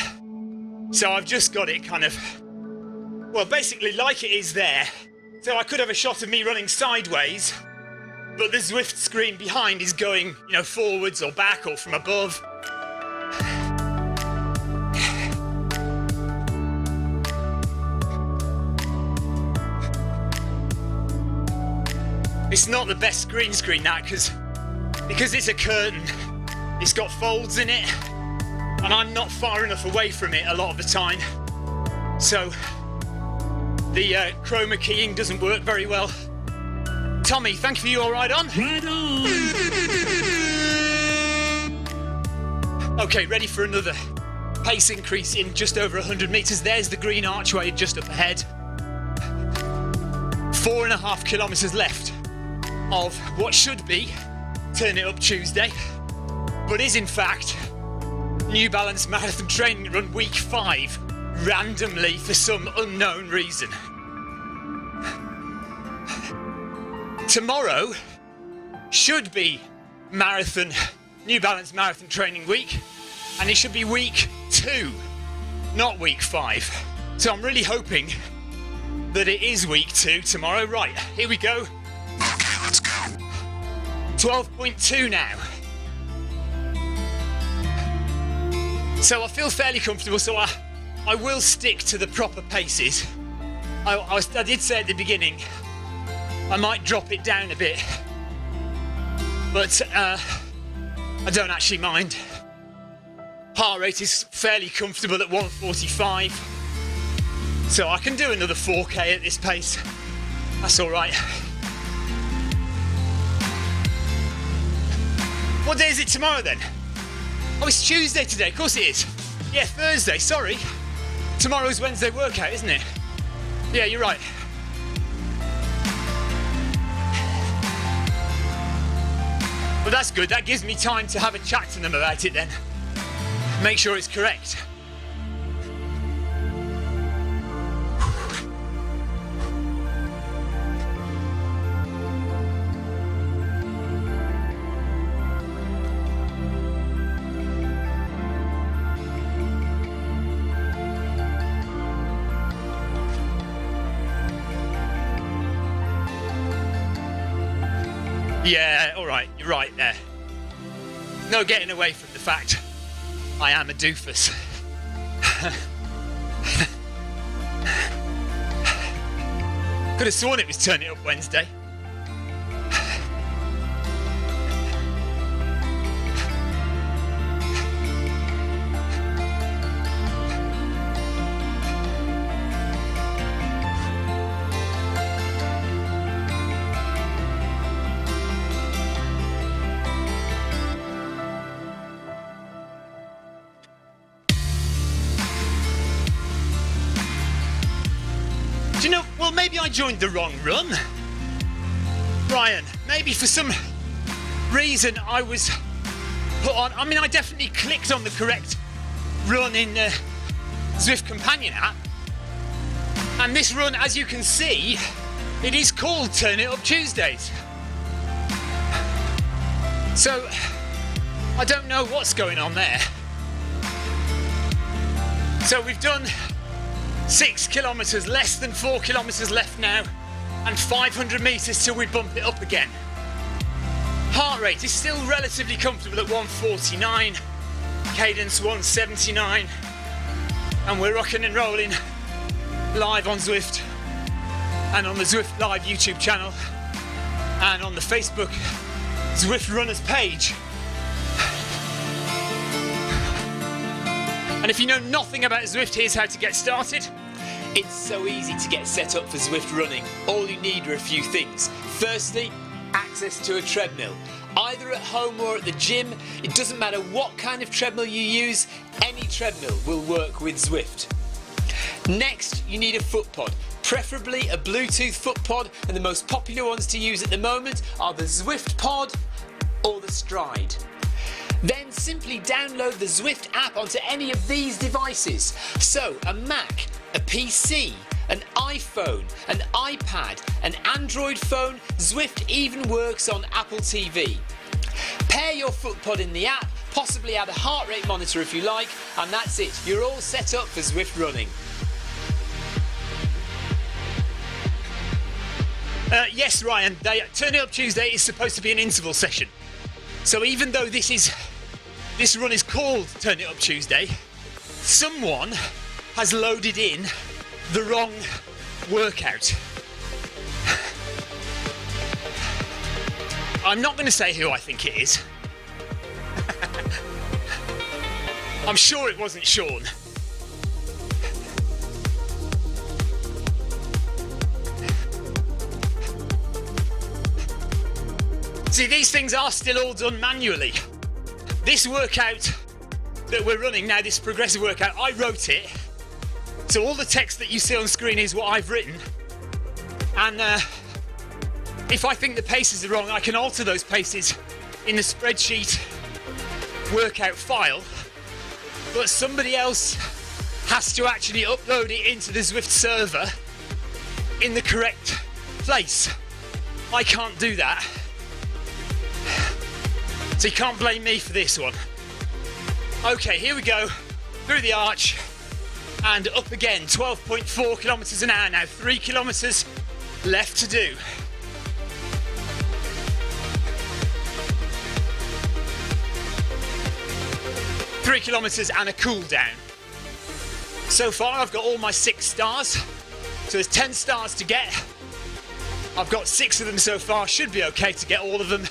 So I've just got it kind of, well, basically like it is there. So I could have a shot of me running sideways, but the Zwift screen behind is going, you know, forwards or back or from above. It's not the best green screen, that, because it's a curtain. It's got folds in it, and I'm not far enough away from it a lot of the time. So the chroma keying doesn't work very well. Tommy, thank you for your ride on. Right on. Okay, ready for another pace increase in just over 100 meters. There's the green archway just up ahead. 4.5 kilometers left of what should be Turn It Up Tuesday, but is in fact New Balance Marathon Training Run Week 5, randomly for some unknown reason. Tomorrow should be New Balance Marathon Training Week, and it should be week 2, not week 5. So I'm really hoping that it is week 2 tomorrow. Right, here we go. Okay, let's go. 12.2 now. So I feel fairly comfortable, so I will stick to the proper paces. I did say at the beginning I might drop it down a bit, but I don't actually mind. Heart rate is fairly comfortable at 145, so I can do another 4k at this pace. That's all right. What day is it tomorrow then? Oh, it's Tuesday today, of course it is. Yeah, Thursday, sorry. Tomorrow's Wednesday workout, isn't it? Yeah, you're right. Well, that's good. That gives me time to have a chat to them about it then. Make sure it's correct. Yeah, all right, you're right there. No getting away from the fact I am a doofus. Could have sworn it was Turn It Up Wednesday. Do you know, well, maybe I joined the wrong run. Brian, maybe for some reason I was put on, I mean, I definitely clicked on the correct run in the Zwift Companion app. And this run, as you can see, it is called Turn It Up Tuesdays. So, I don't know what's going on there. So we've done 6 kilometres, less than 4 kilometres left now, and 500 metres till we bump it up again. Heart rate is still relatively comfortable at 149, cadence 179, and we're rocking and rolling live on Zwift and on the Zwift Live YouTube channel and on the Facebook Zwift Runners page. And if you know nothing about Zwift, here's how to get started. It's so easy to get set up for Zwift running. All you need are a few things. Firstly, access to a treadmill. Either at home or at the gym, it doesn't matter what kind of treadmill you use, any treadmill will work with Zwift. Next, you need a foot pod, preferably a Bluetooth foot pod, and the most popular ones to use at the moment are the Zwift Pod or the Stride. Then simply download the Zwift app onto any of these devices. So a Mac, a PC, an iPhone, an iPad, an Android phone, Zwift even works on Apple TV. Pair your foot pod in the app, possibly add a heart rate monitor if you like, and that's it. You're all set up for Zwift running. Yes, Ryan, Turn It Up Tuesday is supposed to be an interval session. So even though this run is called Turn It Up Tuesday, someone has loaded in the wrong workout. I'm not going to say who I think it is. I'm sure it wasn't Sean. See, these things are still all done manually. This workout that we're running now, this progressive workout, I wrote it. So all the text that you see on screen is what I've written. And if I think the paces are wrong, I can alter those paces in the spreadsheet workout file. But somebody else has to actually upload it into the Zwift server in the correct place. I can't do that. So you can't blame me for this one. Okay, here we go. Through the arch and up again. 12.4 kilometres an hour now. 3 kilometres left to do. Three kilometres and a cool down. So far I've got all my 6 stars. So there's 10 stars to get. I've got 6 of them so far. Should be okay to get all of them.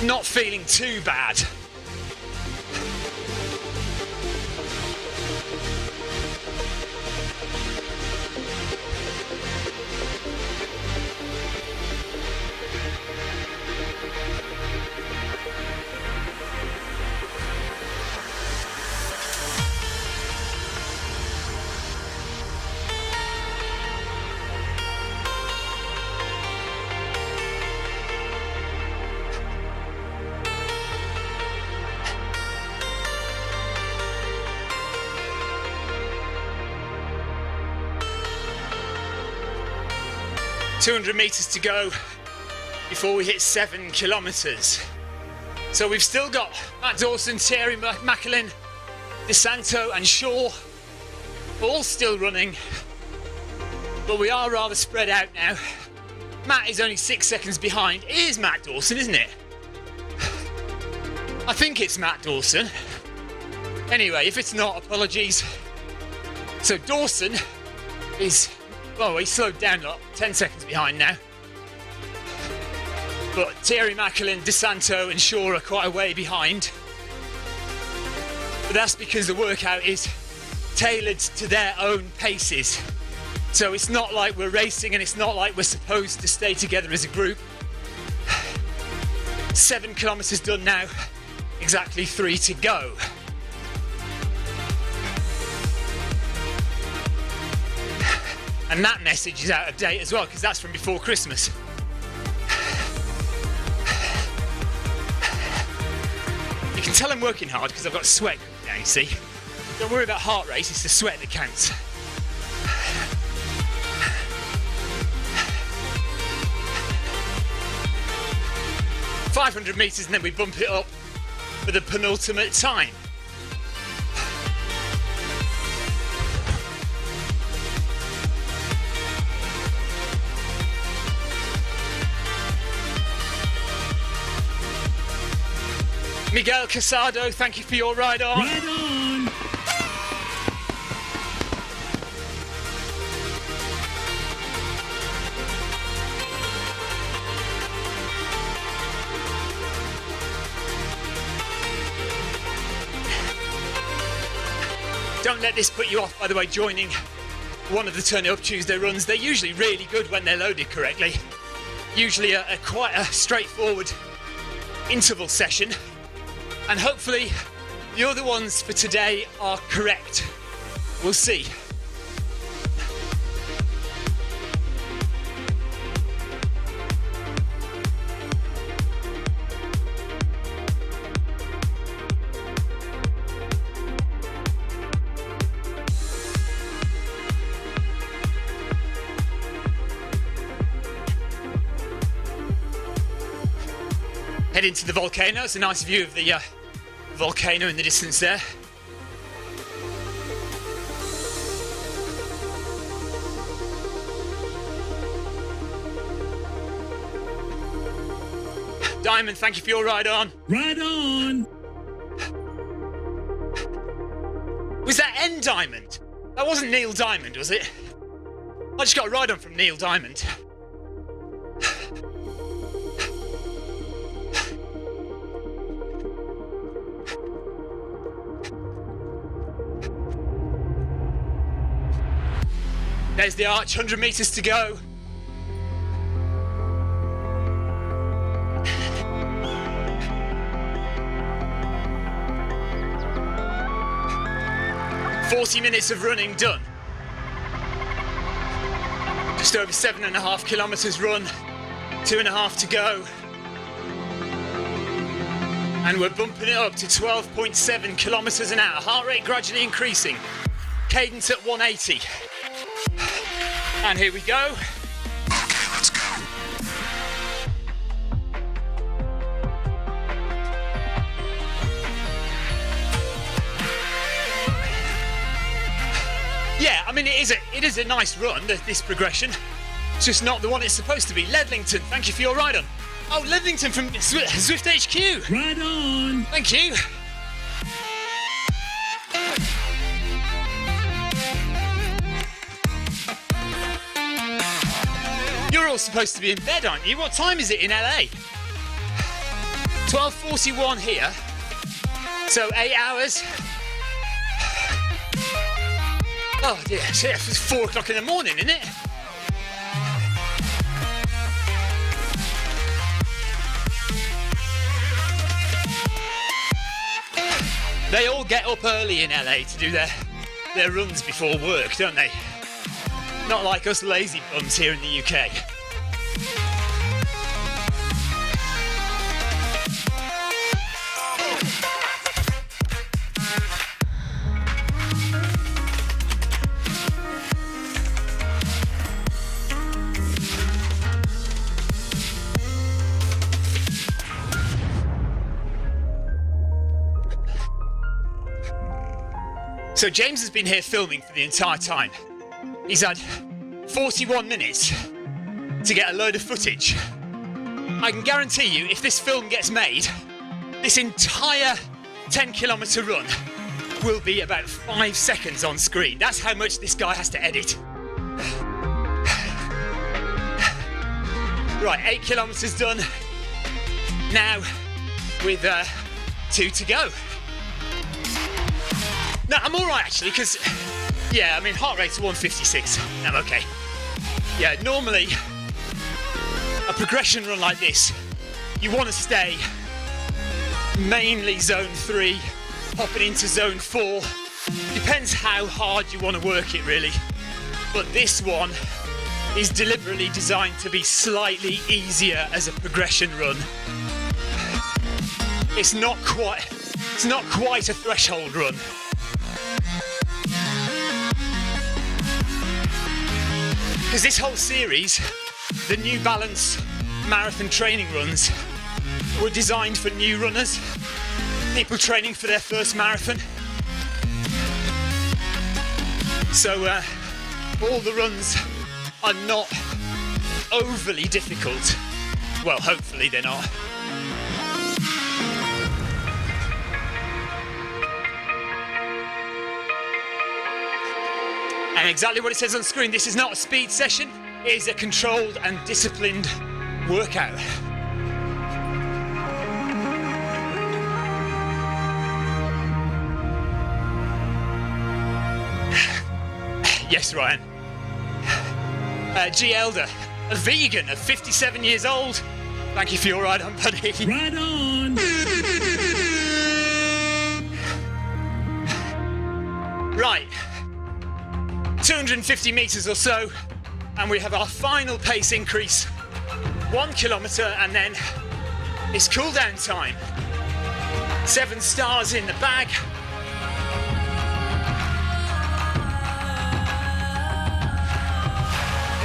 Not feeling too bad. ...200 metres to go before we hit 7 kilometres. So we've still got Matt Dawson, Thierry Macklin, DeSanto and Shaw all still running, but we are rather spread out now. Matt is only 6 seconds behind. It is Matt Dawson, isn't it? I think it's Matt Dawson. Anyway, if it's not, apologies. So Dawson is... well, he slowed down a lot, 10 seconds behind now. But Thierry Macklin, DeSanto and Shaw are quite a way behind. But that's because the workout is tailored to their own paces. So it's not like we're racing and it's not like we're supposed to stay together as a group. 7 kilometres done now, exactly 3 to go. And that message is out of date as well, because that's from before Christmas. You can tell I'm working hard because I've got sweat now, you see. Don't worry about heart rate, it's the sweat that counts. ...500 metres and then we bump it up for the penultimate time. Miguel Casado, thank you for your ride on. Ride on! Don't let this put you off, by the way, joining one of the Turn It Up Tuesday runs. They're usually really good when they're loaded correctly. Usually quite a straightforward interval session. And hopefully the other ones for today are correct. We'll see. Head into the volcano. It's a nice view of the volcano in the distance there. Diamond, thank you for your ride on. Right on. Was that N Diamond? That wasn't Neil Diamond, was it? I just got a ride on from Neil Diamond. There's the arch, 100 metres to go. "40 minutes of running done. Just over 7.5 kilometres run, 2.5 to go. And we're bumping it up to 12.7 kilometres an hour. Heart rate gradually increasing. Cadence at 180. And here we go. Okay, let's go. Yeah, I mean, it is a nice run, this progression. It's just not the one it's supposed to be. Ledlington, thank you for your ride on. Oh, Ledlington from Zwift HQ. Right on. Thank you. You're all supposed to be in bed, aren't you? What time is it in LA? 12:41 here. So 8 hours. Oh dear, it's 4 o'clock in the morning, isn't it? They all get up early in LA to do their runs before work, don't they? Not like us lazy bums here in the UK. So James has been here filming for the entire time. He's had 41 minutes to get a load of footage. I can guarantee you, if this film gets made, this entire 10-kilometre run will be about 5 seconds on screen. That's how much this guy has to edit. Right, 8 kilometres done. Now, with 2 to go. No, I'm all right actually, because, yeah, I mean, heart rate's 156. I'm okay. Yeah, normally, a progression run like this, you want to stay mainly zone 3, popping into zone 4. Depends how hard you want to work it, really. But this one is deliberately designed to be slightly easier as a progression run. It's not quite a threshold run. Because this whole series, the New Balance marathon training runs, were designed for new runners, people training for their first marathon. So all the runs are not overly difficult. Well, hopefully they're not. And exactly what it says on screen, this is not a speed session, it is a controlled and disciplined workout. Thanks, Ryan. G. Elder, a vegan of 57 years old. Thank you for your ride on, buddy. Right on. Right. 250 metres or so, and we have our final pace increase. 1 kilometre, and then it's cool down time. 7 stars in the bag.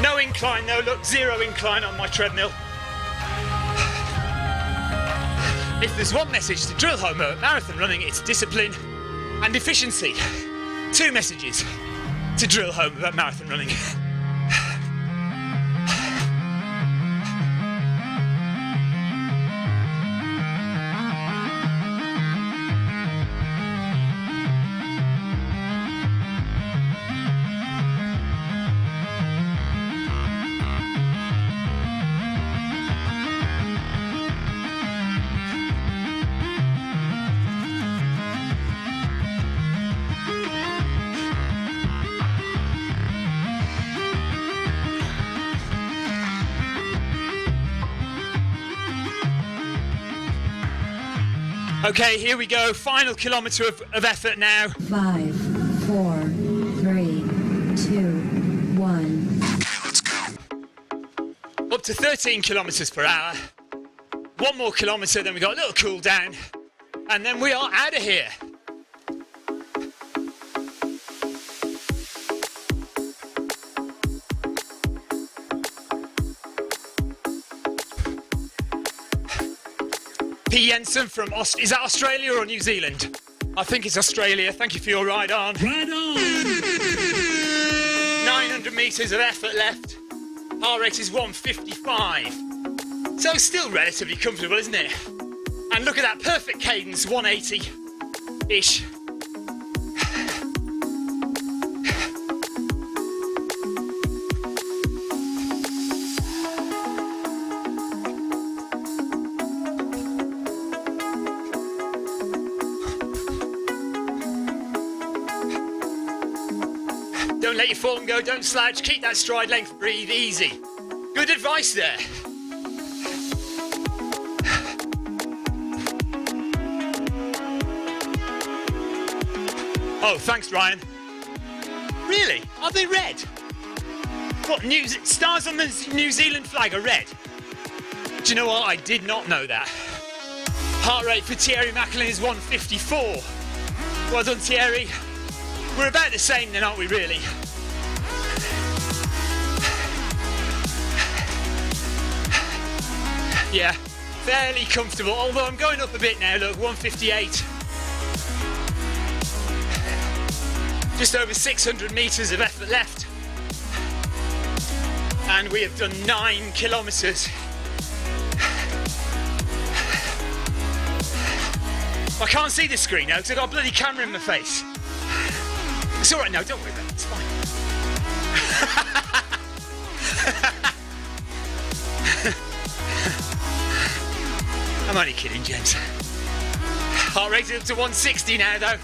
No incline though, look, 0 incline on my treadmill. If there's one message to drill home at marathon running, it's discipline and efficiency. 2 messages to drill home about marathon running. Okay, here we go. Final kilometre of effort now. 5, 4, 3, 2, 1. Let's go. Up to 13 kilometres per hour. 1 more kilometre, then we got a little cool down. And then we are out of here. P. Jensen from is that Australia or New Zealand? I think it's Australia. Thank you for your ride on. Right on. 900 metres of effort left. Heart rate is 155. So still relatively comfortable, isn't it? And look at that perfect cadence, 180-ish. Don't let your form go, don't slouch, keep that stride length, breathe easy. Good advice there. Oh, thanks, Ryan. Really? Are they red? What, stars on the New Zealand flag are red? Do you know what? I did not know that. Heart rate for Thierry Macklin is 154. Well done, Thierry. We're about the same then, aren't we, really? Yeah, fairly comfortable, although I'm going up a bit now, look, 158. Just over 600 metres of effort left. And we have done 9 kilometres. I can't see the screen now because I've got a bloody camera in my face. It's all right now, don't worry about it, it's fine. I'm only kidding, James. Heart rate is up to 160 now, though.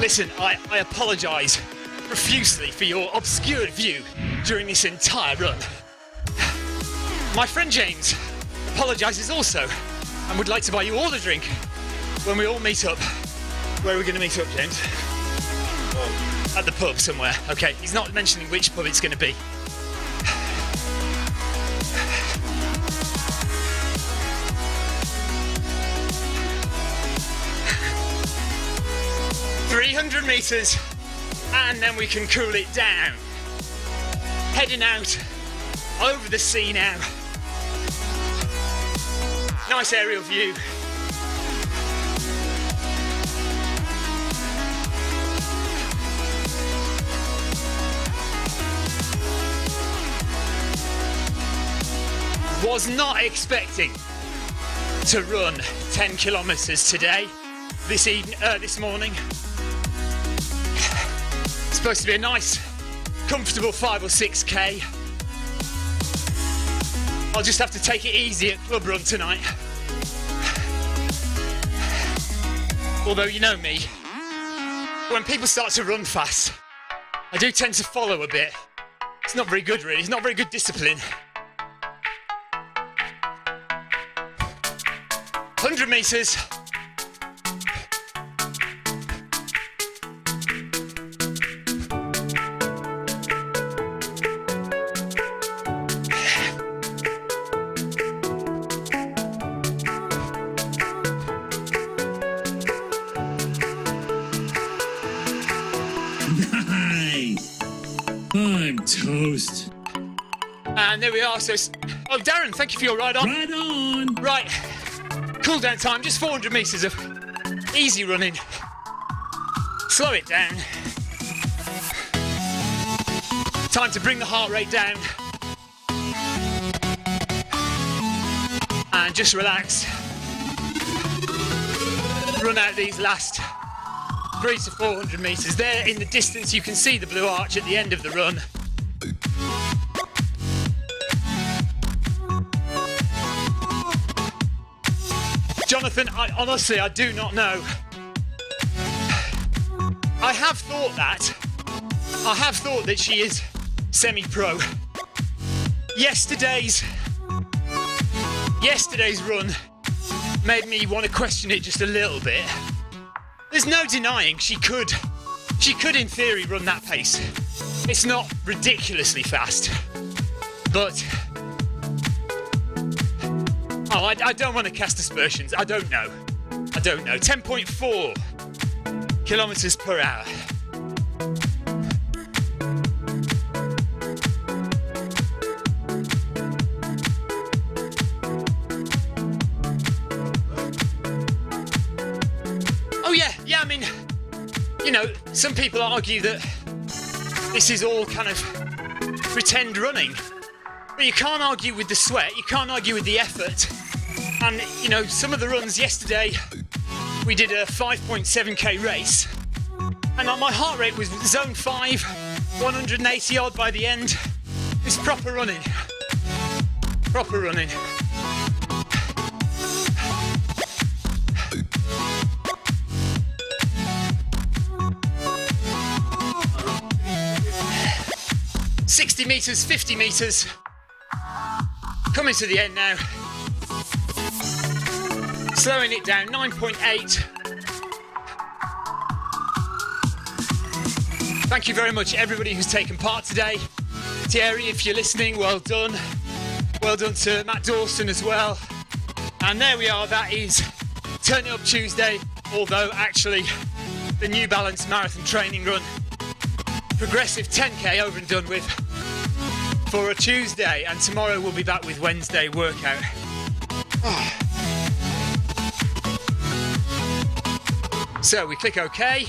Listen, I apologise profusely for your obscured view during this entire run. My friend James apologises also and would like to buy you all a drink when we all meet up. Where are we going to meet up, James? At the pub somewhere. Okay, he's not mentioning which pub it's going to be. ...300 metres, and then we can cool it down. Heading out over the sea now. Nice aerial view. Was not expecting to run 10 kilometers today, this morning. It's supposed to be a nice, comfortable 5 or 6k. I'll just have to take it easy at club run tonight. Although you know me, when people start to run fast, I do tend to follow a bit. It's not very good really, it's not very good discipline. 100 metres. Nice. I'm toast. And there we are. So, oh, Darren, thank you for your ride on. Right on. Right. Cool down time, just 400 metres of easy running. Slow it down. Time to bring the heart rate down. And just relax. Run out these last 300 to 400 metres. There in the distance you can see the blue arch at the end of the run. Jonathan, I do not know. I have thought that she is semi-pro. Yesterday's run made me want to question it just a little bit. There's no denying she could in theory run that pace. It's not ridiculously fast, but I don't want to cast aspersions. I don't know. 10.4 kilometers per hour. Oh yeah, I mean, you know, some people argue that this is all kind of pretend running. But you can't argue with the sweat, you can't argue with the effort. And, you know, some of the runs yesterday, we did a 5.7k race. And my heart rate was zone 5, 180 odd by the end. It's proper running. Proper running. ...60 metres, 50 metres. Coming to the end now. Slowing it down, 9.8. Thank you very much, everybody who's taken part today. Thierry, if you're listening, well done. Well done to Matt Dawson as well. And there we are, that is Turn It Up Tuesday, although actually the New Balance marathon training run. Progressive 10k over and done with for a Tuesday, and tomorrow we'll be back with Wednesday workout. So we click OK.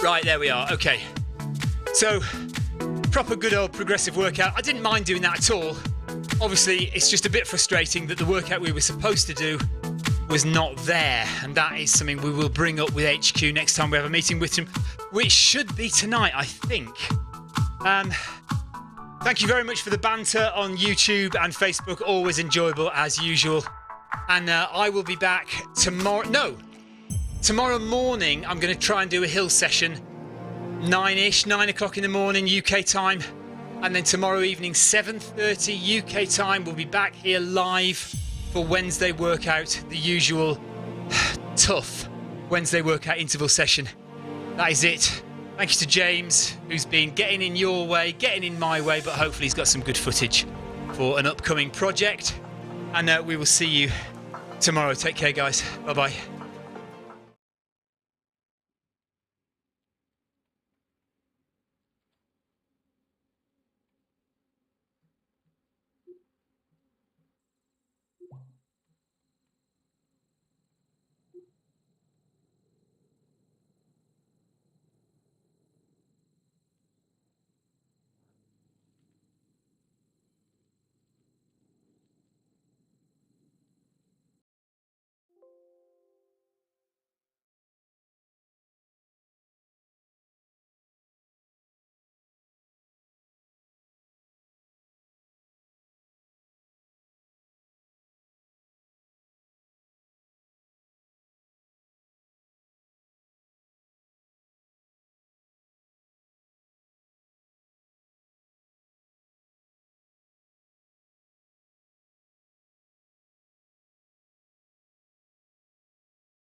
Right, there we are. Okay. So, proper good old progressive workout. I didn't mind doing that at all. Obviously, it's just a bit frustrating that the workout we were supposed to do was not there. And that is something we will bring up with HQ next time we have a meeting with them, which should be tonight, I think. Thank you very much for the banter on YouTube and Facebook. Always enjoyable as usual. And I will be back tomorrow. No, tomorrow morning I'm going to try and do a hill session. 9 o'clock in the morning UK time. And then tomorrow evening 7:30 UK time we'll be back here live for Wednesday workout. The usual tough Wednesday workout interval session. That is it. Thank you to James, who's been getting in your way, getting in my way, but hopefully he's got some good footage for an upcoming project. And we will see you tomorrow. Take care, guys. Bye-bye.